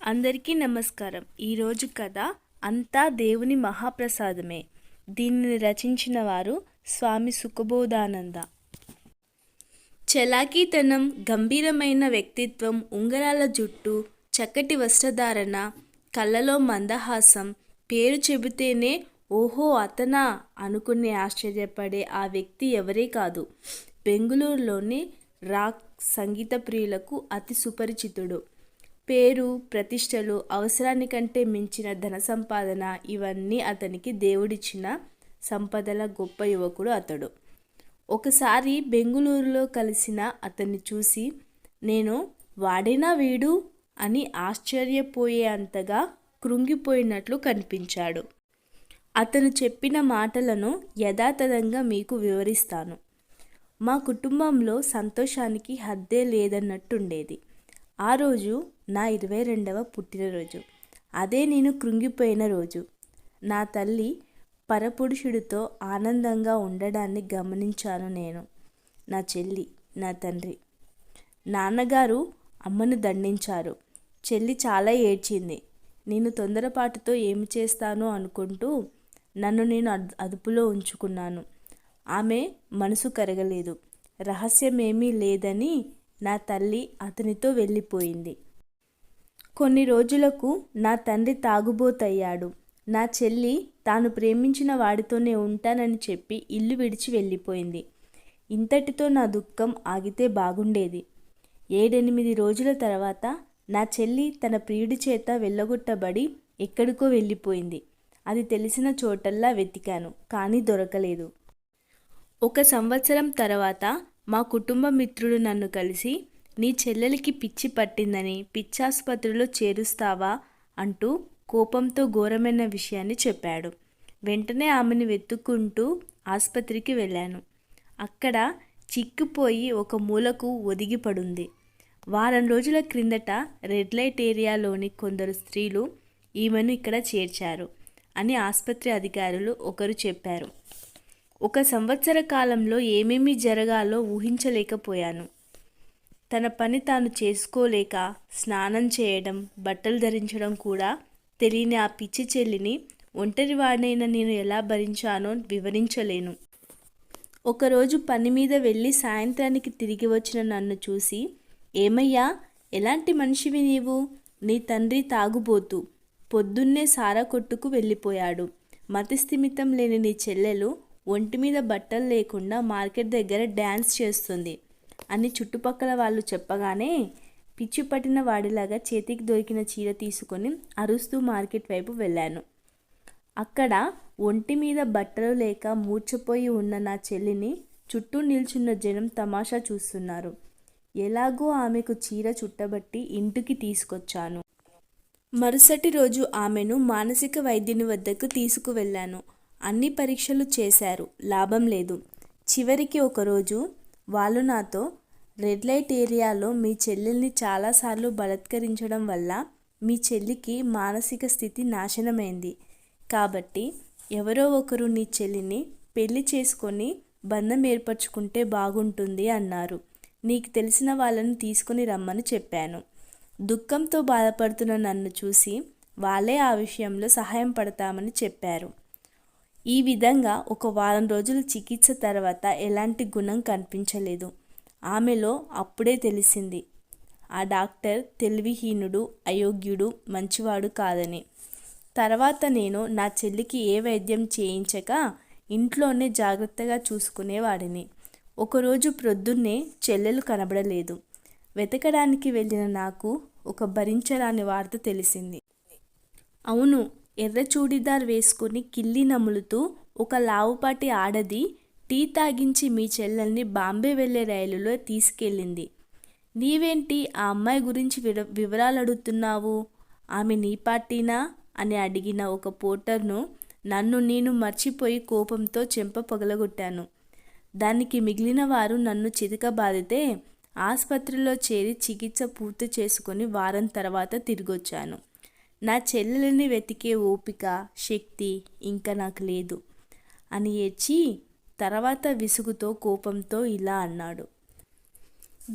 అందరికీ నమస్కారం. ఈరోజు కథ అంతా దేవుని మహాప్రసాదమే. దీనిని రచించిన వారు స్వామి సుఖబోధానంద. చలాకీతనం, గంభీరమైన వ్యక్తిత్వం, ఉంగరాల జుట్టు, చక్కటి వస్త్రధారణ, కళ్ళలో మందహాసం, పేరు చెబితేనే ఓహో అతనా అనుకునే ఆశ్చర్యపడే ఆ వ్యక్తి ఎవరే కాదు, బెంగుళూరులోని రాక్ సంగీత ప్రియులకు అతి సుపరిచితుడు. పేరు, ప్రతిష్టలు, అవసరానికంటే మించిన ధన సంపాదన ఇవన్నీ అతనికి దేవుడిచ్చిన సంపదల గొప్ప యువకుడు అతడు. ఒకసారి బెంగుళూరులో కలిసిన అతన్ని చూసి నేను వాడేనా వీడు అని ఆశ్చర్యపోయే అంతగా కృంగిపోయినట్లు కనిపించాడు. అతను చెప్పిన మాటలను యథాతథంగా మీకు వివరిస్తాను. మా కుటుంబంలో సంతోషానికి హద్దే లేదన్నట్టుండేది. ఆ రోజు నా 22వ పుట్టినరోజు. అదే నేను కృంగిపోయిన రోజు. నా తల్లి పరపురుషుడితో ఆనందంగా ఉండడాన్ని గమనించాను నేను, నా చెల్లి, నా తండ్రి. నాన్నగారు అమ్మను దండించారు. చెల్లి చాలా ఏడ్చింది. నేను తొందరపాటుతో ఏమి చేస్తానో అనుకుంటూ నన్ను నేను అదుపులో ఉంచుకున్నాను. ఆమె మనసు కరగలేదు. రహస్యమేమీ లేదని నా తల్లి అతనితో వెళ్ళిపోయింది. కొన్ని రోజులకు నా తండ్రి తాగుబోతయ్యాడు. నా చెల్లి తాను ప్రేమించిన వాడితోనే ఉంటానని చెప్పి ఇల్లు విడిచి వెళ్ళిపోయింది. ఇంతటితో నా దుఃఖం ఆగితే బాగుండేది. 7-8 రోజుల తర్వాత నా చెల్లి తన ప్రియుడి చేత వెళ్ళగొట్టబడి ఎక్కడికో వెళ్ళిపోయింది. అది తెలిసిన చోటల్లా వెతికాను, కానీ దొరకలేదు. 1 సంవత్సరం తర్వాత మా కుటుంబ మిత్రుడు నన్ను కలిసి నీ చెల్లెలికి పిచ్చి పట్టిందని పిచ్చాసుపత్రిలో చేరుస్తావా అంటూ కోపంతో ఘోరమైన విషయాన్ని చెప్పాడు. వెంటనే ఆమెను వెతుక్కుంటూ ఆసుపత్రికి వెళ్ళాను. అక్కడ చిక్కుపోయి ఒక మూలకు ఒదిగిపడుంది. వారం రోజుల క్రిందట రెడ్ లైట్ ఏరియాలోని కొందరు స్త్రీలు ఈమెను ఇక్కడ చేర్చారు అని ఆసుపత్రి అధికారులు ఒకరు చెప్పారు. 1 సంవత్సర కాలంలో ఏమేమి జరగాలో ఊహించలేకపోయాను. తన పని తాను చేసుకోలేక స్నానం చేయడం, బట్టలు ధరించడం కూడా తెలియని ఆ పిచ్చి చెల్లిని ఒంటరివాడినైన నేను ఎలా భరించానో వివరించలేను. ఒకరోజు పని మీద వెళ్ళి సాయంత్రానికి తిరిగి వచ్చిన నన్ను చూసి, ఏమయ్యా, ఎలాంటి మనిషివి నీవు? నీ తండ్రి తాగుబోతు, పొద్దున్నే సారా కొట్టుకు వెళ్ళిపోయాడు. మతిస్థిమితం లేని నీ చెల్లెలు ఒంటి మీద బట్టలు లేకుండా మార్కెట్ దగ్గర డ్యాన్స్ చేస్తుంది అని చుట్టుపక్కల వాళ్ళు చెప్పగానే పిచ్చి పట్టిన వాడిలాగా చేతికి దొరికిన చీర తీసుకొని అరుస్తూ మార్కెట్ వైపు వెళ్ళాను. అక్కడ ఒంటి మీద బట్టలు లేక మూర్ఛపోయి ఉన్న నా చెల్లిని చుట్టూ నిల్చున్న జనం తమాషా చూస్తున్నారు. ఎలాగో ఆమెకు చీర చుట్టబట్టి ఇంటికి తీసుకొచ్చాను. మరుసటి రోజు ఆమెను మానసిక వైద్యుని వద్దకు తీసుకువెళ్ళాను. అన్ని పరీక్షలు చేశారు, లాభం లేదు. చివరికి ఒకరోజు వాళ్ళు నాతో, రెడ్ లైట్ ఏరియాలో మీ చెల్లెల్ని చాలాసార్లు బలాత్కరించడం వల్ల మీ చెల్లికి మానసిక స్థితి నాశనమైంది. కాబట్టి ఎవరో ఒకరు నీ చెల్లిని పెళ్లి చేసుకొని బంధం ఏర్పరచుకుంటే బాగుంటుంది అన్నారు. నీకు తెలిసిన వాళ్ళని తీసుకొని రమ్మని చెప్పాను. దుఃఖంతో బాధపడుతున్న నన్ను చూసి వాళ్ళే ఆ విషయంలో సహాయం పడతామని చెప్పారు. ఈ విధంగా 1 వారం రోజుల చికిత్స తర్వాత ఎలాంటి గుణం కనిపించలేదు. ఆమెలో అప్పుడే తెలిసింది ఆ డాక్టర్ తెలివిహీనుడు, అయోగ్యుడు, మంచివాడు కాదని. తర్వాత నేను నా చెల్లికి ఏ వైద్యం చేయించక ఇంట్లోనే జాగ్రత్తగా చూసుకునేవాడిని. ఒకరోజు ప్రొద్దున్నే చెల్లెలు కనబడలేదు. వెతకడానికి వెళ్ళిన నాకు ఒక భరించరాని వార్త తెలిసింది. అవును, ఎర్ర చూడిదార్ వేసుకుని కిల్లి నములుతూ ఒక లావుపాటి ఆడది టీ తాగించి మీ చెల్లెల్ని బాంబే వెళ్ళే రైలులో తీసుకెళ్ళింది. నీవేంటి ఆ అమ్మాయి గురించి వివరాలు అడుగుతున్నావు? ఆమె నీ పార్టీనా అని అడిగిన ఒక పోర్టర్ను నన్ను నేను మర్చిపోయి కోపంతో చెంప పగలగొట్టాను. దానికి మిగిలిన వారు నన్ను చితకబాదితే ఆసుపత్రిలో చేరి చికిత్స పూర్తి చేసుకొని వారం తర్వాత తిరిగొచ్చాను. నా చెల్లెలిని వెతికే ఓపిక, శక్తి ఇంకా నాకు లేదు అని ఏడ్చి తర్వాత విసుగుతో, కోపంతో ఇలా అన్నాడు.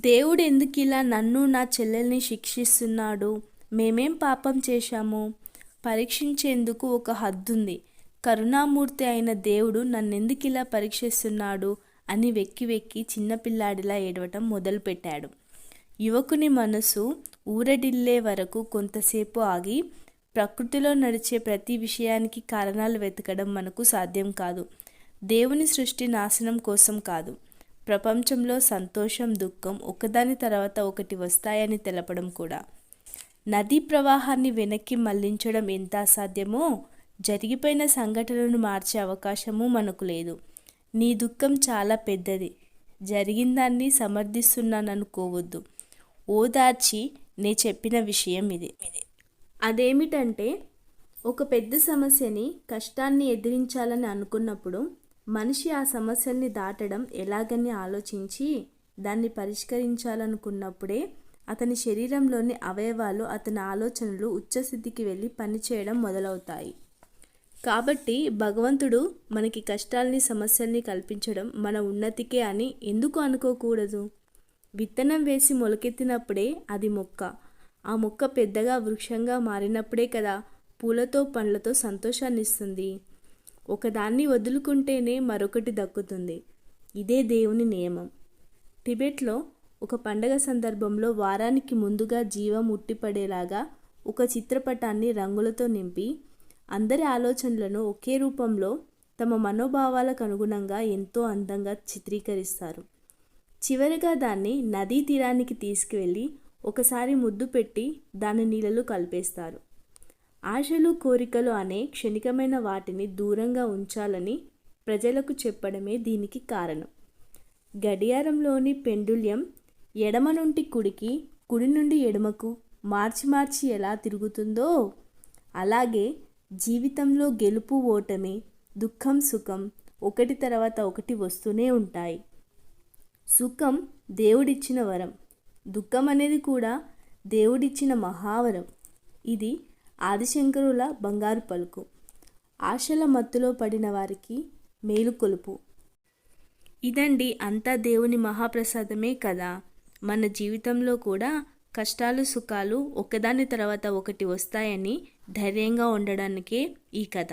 దేవుడు ఎందుకిలా నన్ను నా చెల్లెల్ని శిక్షిస్తున్నాడు? మేమేం పాపం చేశాము? పరీక్షించేందుకు ఒక హద్దుంది. కరుణామూర్తి అయిన దేవుడు నన్నెందుకు ఇలా పరీక్షిస్తున్నాడు అని వెక్కి వెక్కి చిన్నపిల్లాడిలా ఏడవటం మొదలుపెట్టాడు. యువకుని మనసు ఊరడిల్లే వరకు కొంతసేపు ఆగి, ప్రకృతిలో నడిచే ప్రతి విషయానికి కారణాలు వెతకడం మనకు సాధ్యం కాదు. దేవుని సృష్టి నాశనం కోసం కాదు, ప్రపంచంలో సంతోషం దుఃఖం ఒకదాని తర్వాత ఒకటి వస్తాయని తెలపడం కూడా. నదీ ప్రవాహాన్ని వెనక్కి మళ్లించడం ఎంత అసాధ్యమో జరిగిపోయిన సంఘటనలను మార్చే అవకాశము మనకు లేదు. నీ దుఃఖం చాలా పెద్దది. జరిగిందాన్ని సమర్థిస్తున్నాననుకోవద్దు. ఓదార్చి నే చెప్పిన విషయం ఇది. అదేమిటంటే, ఒక పెద్ద సమస్యని కష్టాన్ని ఎదిరించాలని అనుకున్నప్పుడు మనిషి ఆ సమస్యల్ని దాటడం ఎలాగని ఆలోచించి దాన్ని పరిష్కరించాలనుకున్నప్పుడే అతని శరీరంలోని అవయవాలు అతని ఆలోచనలు ఉచ్చస్థితికి వెళ్ళి పనిచేయడం మొదలవుతాయి. కాబట్టి భగవంతుడు మనకి కష్టాల్ని సమస్యల్ని కల్పించడం మన ఉన్నతికే అని ఎందుకు అనుకోకూడదు? విత్తనం వేసి మొలకెత్తినప్పుడే అది మొక్క. ఆ మొక్క పెద్దగా వృక్షంగా మారినప్పుడే కదా పూలతో పండ్లతో సంతోషాన్ని ఇస్తుంది. ఒకదాన్ని వదులుకుంటేనే మరొకటి దక్కుతుంది. ఇదే దేవుని నియమం. టిబెట్లో ఒక పండగ సందర్భంలో వారానికి ముందుగా జీవం ఉట్టిపడేలాగా ఒక చిత్రపటాన్ని రంగులతో నింపి అందరి ఆలోచనలను ఒకే రూపంలో తమ మనోభావాలకు అనుగుణంగా ఎంతో అందంగా చిత్రీకరిస్తారు. చివరిగా దాన్ని నదీ తీరానికి తీసుకువెళ్ళి ఒకసారి ముద్దు పెట్టి దాని నీళ్ళలో కలిపేస్తారు. ఆశలు కోరికలు అనే క్షణికమైన వాటిని దూరంగా ఉంచాలని ప్రజలకు చెప్పడమే దీనికి కారణం. గడియారంలోని పెండుల్యం ఎడమ నుండి కుడికి, కుడి నుండి ఎడమకు మార్చి మార్చి ఎలా తిరుగుతుందో అలాగే జీవితంలో గెలుపు ఓటమి, దుఃఖం సుఖం ఒకటి తర్వాత ఒకటి వస్తూనే ఉంటాయి. సుఖం దేవుడిచ్చిన వరం, దుఃఖం అనేది కూడా దేవుడిచ్చిన మహావరం. ఇది ఆదిశంకరుల బంగారు పలుకు. ఆశల మత్తులో పడిన వారికి మేలుకొలుపు. ఇదండి, అంతా దేవుని మహాప్రసాదమే కదా. మన జీవితంలో కూడా కష్టాలు సుఖాలు ఒకదాని తర్వాత ఒకటి వస్తాయని ధైర్యంగా ఉండడానికే ఈ కథ.